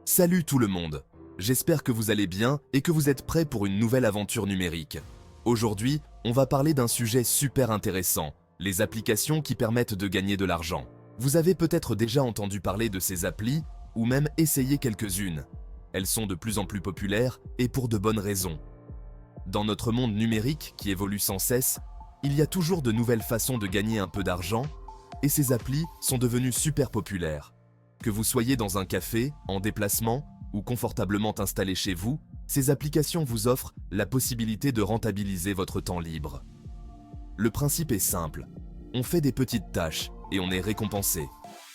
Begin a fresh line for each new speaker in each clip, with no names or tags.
Salut tout le monde. J'espère que vous allez bien et que vous êtes prêts pour une nouvelle aventure numérique. Aujourd'hui, on va parler d'un sujet super intéressant, les applications qui permettent de gagner de l'argent. Vous avez peut-être déjà entendu parler de ces applis ou même essayé quelques-unes. Elles sont de plus en plus populaires et pour de bonnes raisons. Dans notre monde numérique qui évolue sans cesse, il y a toujours de nouvelles façons de gagner un peu d'argent et ces applis sont devenues super populaires. Que vous soyez dans un café, en déplacement ou confortablement installé chez vous, ces applications vous offrent la possibilité de rentabiliser votre temps libre. Le principe est simple, on fait des petites tâches et on est récompensé.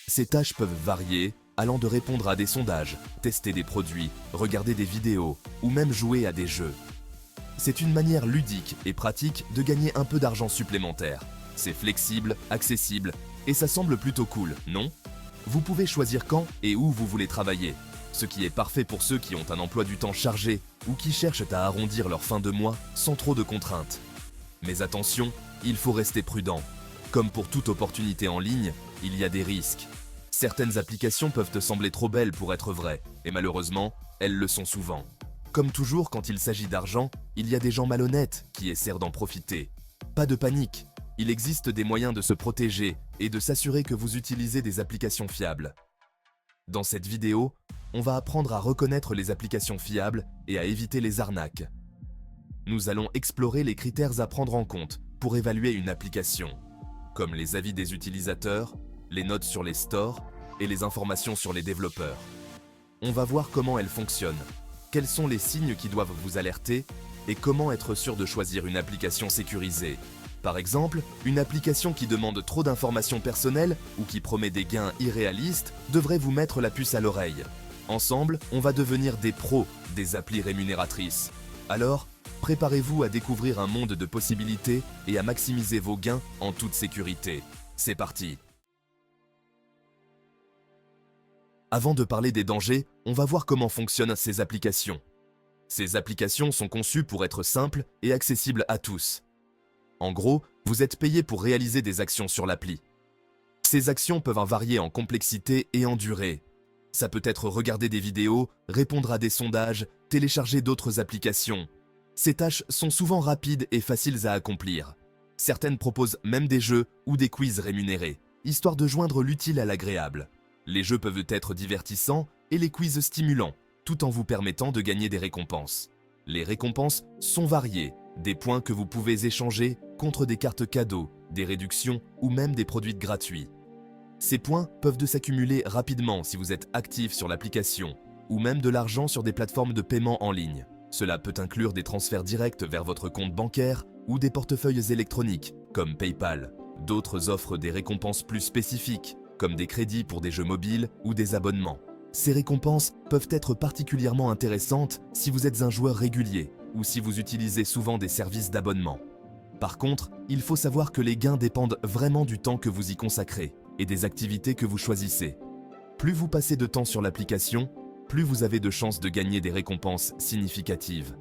Ces tâches peuvent varier, allant de répondre à des sondages, tester des produits, regarder des vidéos ou même jouer à des jeux. C'est une manière ludique et pratique de gagner un peu d'argent supplémentaire. C'est flexible, accessible et ça semble plutôt cool, non ? Vous pouvez choisir quand et où vous voulez travailler, ce qui est parfait pour ceux qui ont un emploi du temps chargé ou qui cherchent à arrondir leur fin de mois sans trop de contraintes. Mais attention, il faut rester prudent. Comme pour toute opportunité en ligne, il y a des risques. Certaines applications peuvent te sembler trop belles pour être vraies, et malheureusement, elles le sont souvent. Comme toujours quand il s'agit d'argent, il y a des gens malhonnêtes qui essaient d'en profiter. Pas de panique, il existe des moyens de se protéger et de s'assurer que vous utilisez des applications fiables. Dans cette vidéo, on va apprendre à reconnaître les applications fiables et à éviter les arnaques. Nous allons explorer les critères à prendre en compte pour évaluer une application, comme les avis des utilisateurs, les notes sur les stores et les informations sur les développeurs. On va voir comment elles fonctionnent, quels sont les signes qui doivent vous alerter et comment être sûr de choisir une application sécurisée. Par exemple, une application qui demande trop d'informations personnelles ou qui promet des gains irréalistes devrait vous mettre la puce à l'oreille. Ensemble, on va devenir des pros des applis rémunératrices. Alors, préparez-vous à découvrir un monde de possibilités et à maximiser vos gains en toute sécurité. C'est parti! Avant de parler des dangers, on va voir comment fonctionnent ces applications. Ces applications sont conçues pour être simples et accessibles à tous. En gros, vous êtes payé pour réaliser des actions sur l'appli. Ces actions peuvent varier en complexité et en durée. Ça peut être regarder des vidéos, répondre à des sondages, télécharger d'autres applications. Ces tâches sont souvent rapides et faciles à accomplir. Certaines proposent même des jeux ou des quiz rémunérés, histoire de joindre l'utile à l'agréable. Les jeux peuvent être divertissants et les quiz stimulants, tout en vous permettant de gagner des récompenses. Les récompenses sont variées, des points que vous pouvez échanger contre des cartes cadeaux, des réductions ou même des produits gratuits. Ces points peuvent s'accumuler rapidement si vous êtes actif sur l'application, ou même de l'argent sur des plateformes de paiement en ligne. Cela peut inclure des transferts directs vers votre compte bancaire ou des portefeuilles électroniques, comme PayPal. D'autres offrent des récompenses plus spécifiques, comme des crédits pour des jeux mobiles ou des abonnements. Ces récompenses peuvent être particulièrement intéressantes si vous êtes un joueur régulier ou si vous utilisez souvent des services d'abonnement. Par contre, il faut savoir que les gains dépendent vraiment du temps que vous y consacrez et des activités que vous choisissez. Plus vous passez de temps sur l'application, plus vous avez de chances de gagner des récompenses significatives.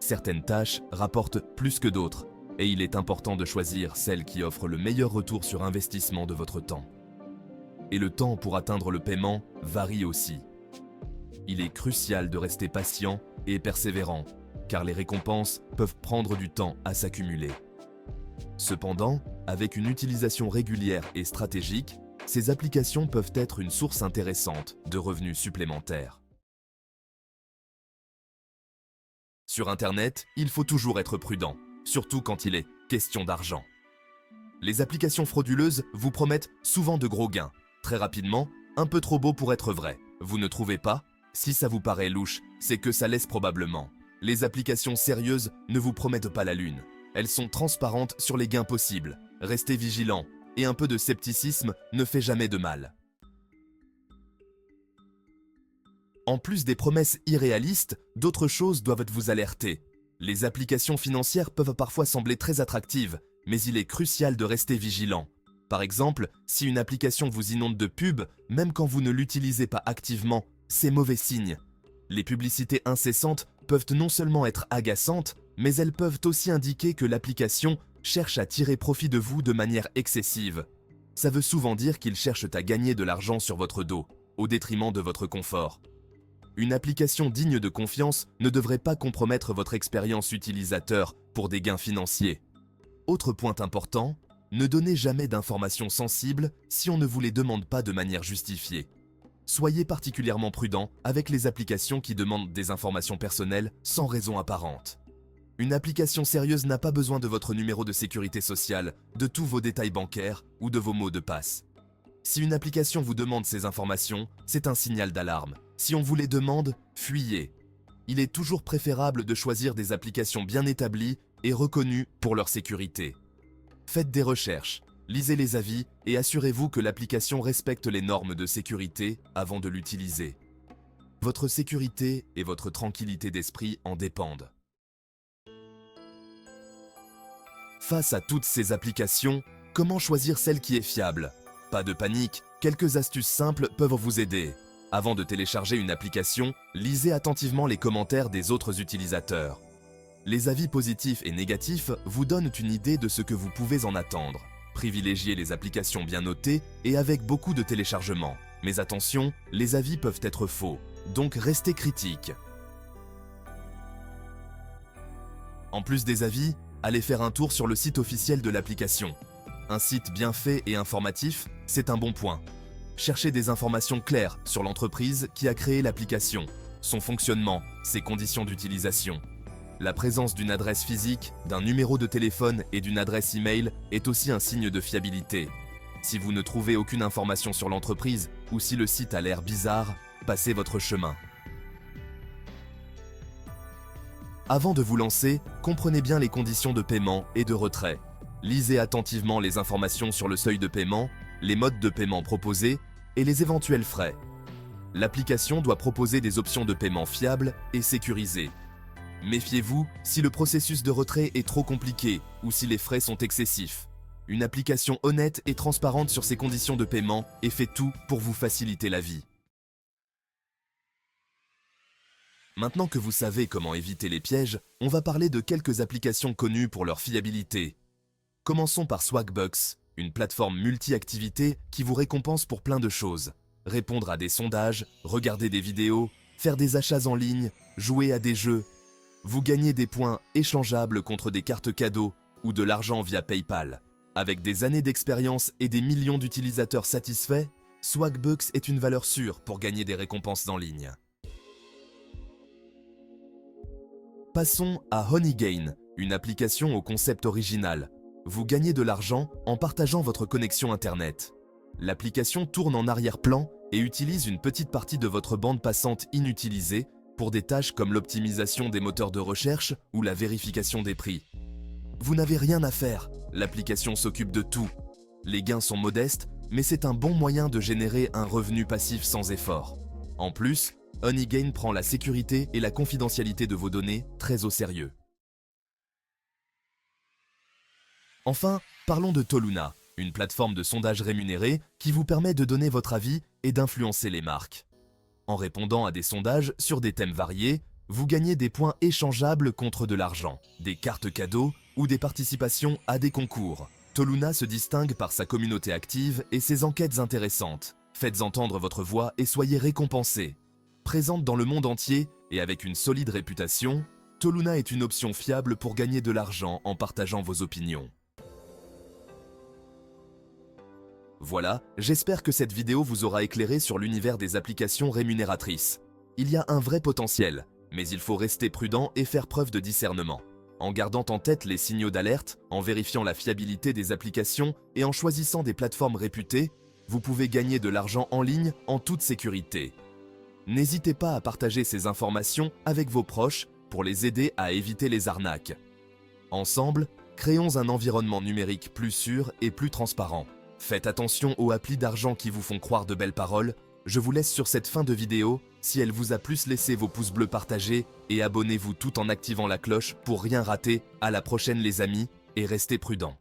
Certaines tâches rapportent plus que d'autres et il est important de choisir celles qui offrent le meilleur retour sur investissement de votre temps. Et le temps pour atteindre le paiement varie aussi. Il est crucial de rester patient et persévérant, car les récompenses peuvent prendre du temps à s'accumuler. Cependant, avec une utilisation régulière et stratégique, ces applications peuvent être une source intéressante de revenus supplémentaires. Sur Internet, il faut toujours être prudent, surtout quand il est question d'argent. Les applications frauduleuses vous promettent souvent de gros gains, très rapidement, un peu trop beau pour être vrai. Vous ne trouvez pas ? Si ça vous paraît louche, c'est que ça laisse probablement. Les applications sérieuses ne vous promettent pas la lune. Elles sont transparentes sur les gains possibles. Restez vigilants, et un peu de scepticisme ne fait jamais de mal. En plus des promesses irréalistes, d'autres choses doivent vous alerter. Les applications financières peuvent parfois sembler très attractives, mais il est crucial de rester vigilant. Par exemple, si une application vous inonde de pubs, même quand vous ne l'utilisez pas activement, c'est mauvais signe. Les publicités incessantes peuvent non seulement être agaçantes, mais elles peuvent aussi indiquer que l'application cherche à tirer profit de vous de manière excessive. Ça veut souvent dire qu'ils cherchent à gagner de l'argent sur votre dos, au détriment de votre confort. Une application digne de confiance ne devrait pas compromettre votre expérience utilisateur pour des gains financiers. Autre point important, ne donnez jamais d'informations sensibles si on ne vous les demande pas de manière justifiée. Soyez particulièrement prudent avec les applications qui demandent des informations personnelles sans raison apparente. Une application sérieuse n'a pas besoin de votre numéro de sécurité sociale, de tous vos détails bancaires ou de vos mots de passe. Si une application vous demande ces informations, c'est un signal d'alarme. Si on vous les demande, fuyez. Il est toujours préférable de choisir des applications bien établies et reconnues pour leur sécurité. Faites des recherches, lisez les avis et assurez-vous que l'application respecte les normes de sécurité avant de l'utiliser. Votre sécurité et votre tranquillité d'esprit en dépendent. Face à toutes ces applications, comment choisir celle qui est fiable? Pas de panique, quelques astuces simples peuvent vous aider. Avant de télécharger une application, lisez attentivement les commentaires des autres utilisateurs. Les avis positifs et négatifs vous donnent une idée de ce que vous pouvez en attendre. Privilégiez les applications bien notées et avec beaucoup de téléchargements. Mais attention, les avis peuvent être faux, donc restez critique. En plus des avis, allez faire un tour sur le site officiel de l'application. Un site bien fait et informatif, c'est un bon point. Cherchez des informations claires sur l'entreprise qui a créé l'application, son fonctionnement, ses conditions d'utilisation. La présence d'une adresse physique, d'un numéro de téléphone et d'une adresse email est aussi un signe de fiabilité. Si vous ne trouvez aucune information sur l'entreprise ou si le site a l'air bizarre, passez votre chemin. Avant de vous lancer, comprenez bien les conditions de paiement et de retrait. Lisez attentivement les informations sur le seuil de paiement, les modes de paiement proposés et les éventuels frais. L'application doit proposer des options de paiement fiables et sécurisées. Méfiez-vous si le processus de retrait est trop compliqué ou si les frais sont excessifs. Une application honnête et transparente sur ses conditions de paiement et fait tout pour vous faciliter la vie. Maintenant que vous savez comment éviter les pièges, on va parler de quelques applications connues pour leur fiabilité. Commençons par Swagbucks, une plateforme multi-activité qui vous récompense pour plein de choses. Répondre à des sondages, regarder des vidéos, faire des achats en ligne, jouer à des jeux. Vous gagnez des points échangeables contre des cartes cadeaux ou de l'argent via PayPal. Avec des années d'expérience et des millions d'utilisateurs satisfaits, Swagbucks est une valeur sûre pour gagner des récompenses en ligne. Passons à Honeygain, une application au concept original. Vous gagnez de l'argent en partageant votre connexion Internet. L'application tourne en arrière-plan et utilise une petite partie de votre bande passante inutilisée pour des tâches comme l'optimisation des moteurs de recherche ou la vérification des prix. Vous n'avez rien à faire, l'application s'occupe de tout. Les gains sont modestes, mais c'est un bon moyen de générer un revenu passif sans effort. En plus, Honeygain prend la sécurité et la confidentialité de vos données très au sérieux. Enfin, parlons de Toluna, une plateforme de sondage rémunérée qui vous permet de donner votre avis et d'influencer les marques. En répondant à des sondages sur des thèmes variés, vous gagnez des points échangeables contre de l'argent, des cartes cadeaux ou des participations à des concours. Toluna se distingue par sa communauté active et ses enquêtes intéressantes. Faites entendre votre voix et soyez récompensés. Présente dans le monde entier et avec une solide réputation, Toluna est une option fiable pour gagner de l'argent en partageant vos opinions. Voilà, j'espère que cette vidéo vous aura éclairé sur l'univers des applications rémunératrices. Il y a un vrai potentiel, mais il faut rester prudent et faire preuve de discernement. En gardant en tête les signaux d'alerte, en vérifiant la fiabilité des applications et en choisissant des plateformes réputées, vous pouvez gagner de l'argent en ligne en toute sécurité. N'hésitez pas à partager ces informations avec vos proches pour les aider à éviter les arnaques. Ensemble, créons un environnement numérique plus sûr et plus transparent. Faites attention aux applis d'argent qui vous font croire de belles paroles. Je vous laisse sur cette fin de vidéo. Si elle vous a plu, laissez vos pouces bleus partagés et abonnez-vous tout en activant la cloche pour rien rater. À la prochaine les amis et restez prudents.